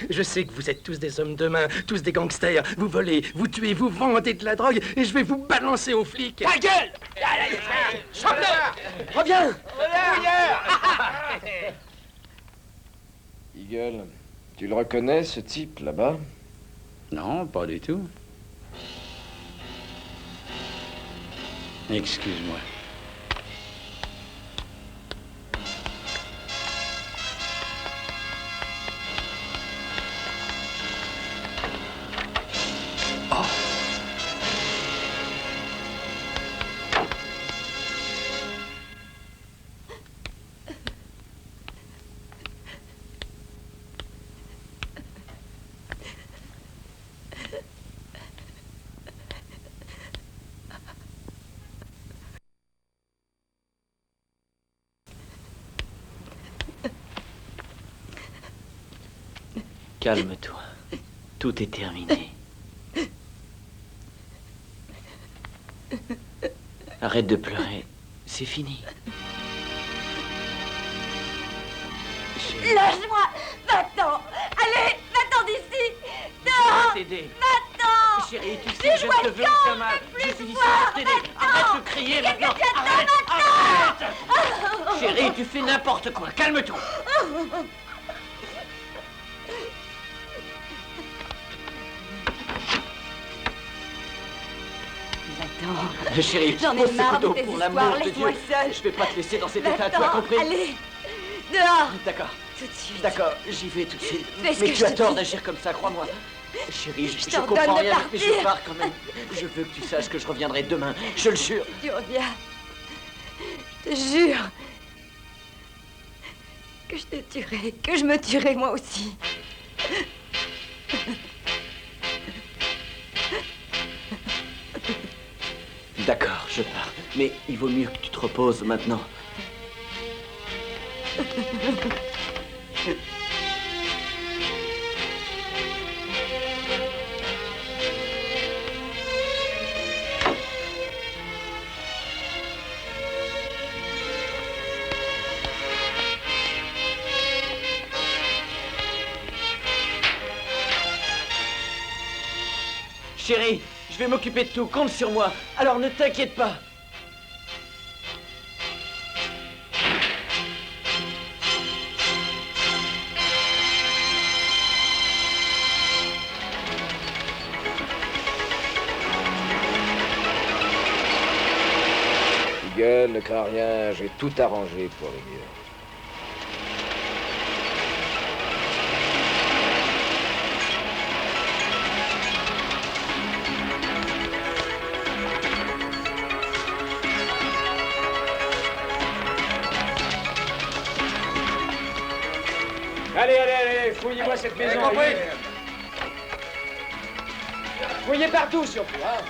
D: Je sais que vous êtes tous des hommes de main, tous des gangsters. Vous volez, vous tuez, vous vendez de la drogue et je vais vous balancer aux flics.
K: Ta gueule! Chanteur!
I: Reviens! Eagle, tu le reconnais, ce type, là-bas?
B: Non, pas du tout. Excuse-moi.
F: Calme-toi. Tout est terminé. Arrête de pleurer. C'est fini.
G: Lâche-moi! Va-t'en! Allez, va-t'en d'ici! Dehors!
F: T'aider.
G: Va-t'en!
F: Chérie, tu sais, je ne te veux aucun mal. Je suis ici pour t'aider. Arrête de crier maintenant. Arrête! Chérie, tu fais n'importe quoi. Calme-toi.
G: Va-t'en!
F: Chérie,
G: J'en ai marre de tes
F: pour
G: histoires,
F: l'amour de
G: laisse-moi
F: Dieu.
G: seule!
F: Je vais pas te laisser dans cet état, tu as
G: Va-t'en!
F: compris?
G: Allez! Dehors!
F: D'accord.
G: Tout de suite!
F: D'accord, j'y vais tout de suite.
G: Fais ce
F: Mais
G: que
F: tu
G: je
F: as
G: te
F: tort
G: dis.
F: d'agir comme ça, crois-moi. Chérie, je
G: t'ordonne
F: comprends
G: de
F: rien, mais je
G: partir.
F: pars quand même. Je veux que tu saches que je reviendrai demain, je le jure.
G: Tu reviens. Je te jure. Que je te tuerai, que je me tuerai moi aussi.
F: D'accord, je pars. Mais il vaut mieux que tu te reposes maintenant. Chérie, je vais m'occuper de tout, compte sur moi. Alors ne t'inquiète pas.
I: Eagle, ne crains rien, j'ai tout arrangé pour le mieux.
K: Allez, fouillez-moi cette maison. Fouillez partout, surtout, hein.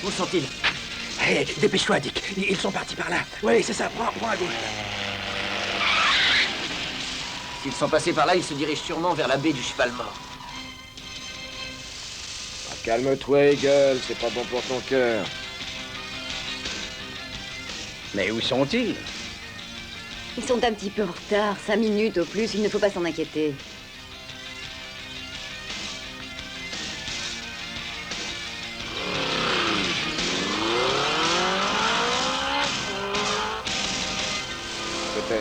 F: Où sont-ils?
D: Hé, dépêche-toi, Dick. Ils sont partis par là. Oui, c'est ça. Prends à gauche.
F: S'ils sont passés par là, ils se dirigent sûrement vers la baie du Cheval Mort.
I: Ah, calme-toi, Eagle. C'est pas bon pour ton cœur.
B: Mais où sont-ils?
G: Ils sont un petit peu en retard. 5 minutes au plus, il ne faut pas s'en inquiéter.
I: C'est elle.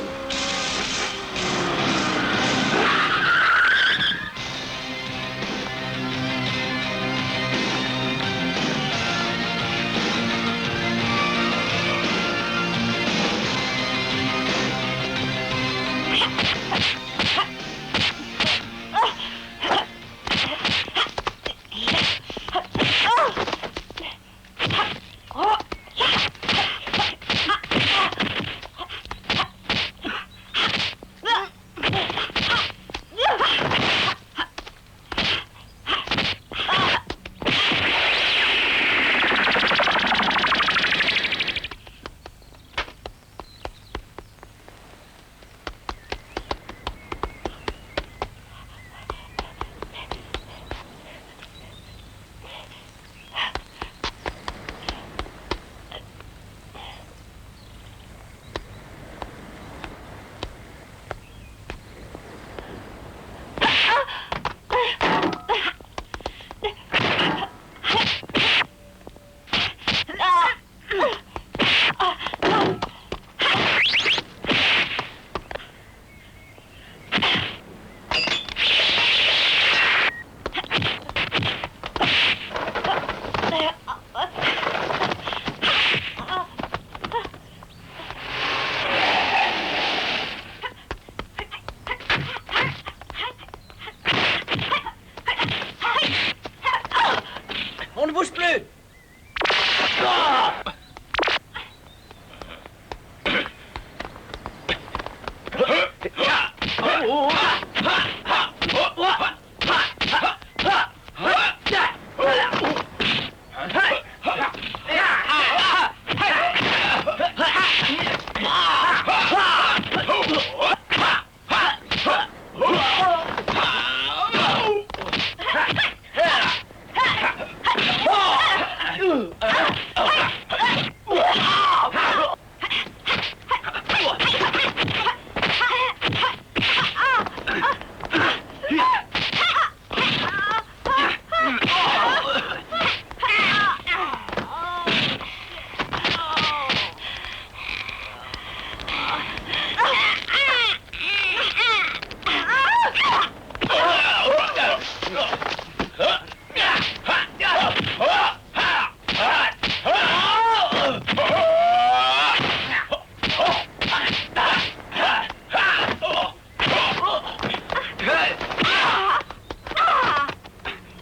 F: On ne bouge plus!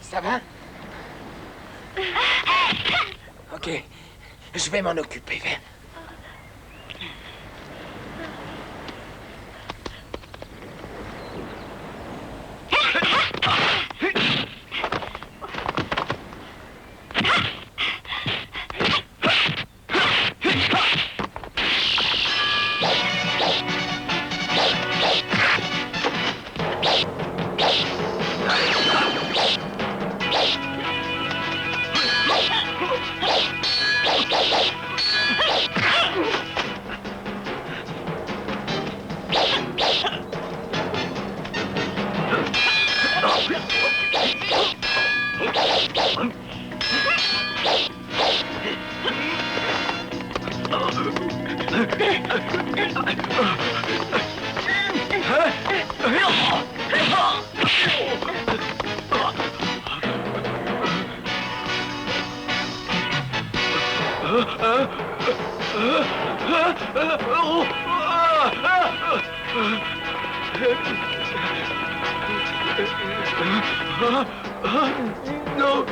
C: Ça va? Ok, je vais m'en occuper, viens.
K: Non.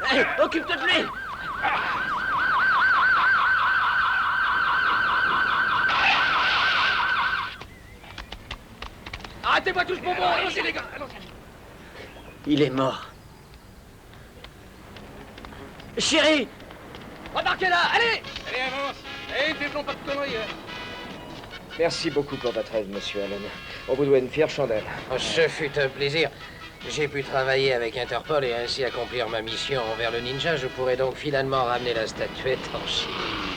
H: Hey, occupe-toi de lui!
D: Arrêtez-moi tous pour moi! Allons-y, les gars! Allons-y!
F: Il est mort. Chérie!
D: Remarquez-la! Allez! Allez, avance! Allez, développons pas de conneries!
I: Merci beaucoup pour votre aide, monsieur Allen. On vous doit une fière chandelle.
C: Oh, ce fut un plaisir. J'ai pu travailler avec Interpol et ainsi accomplir ma mission envers le ninja. Je pourrai donc finalement ramener la statuette en Chine.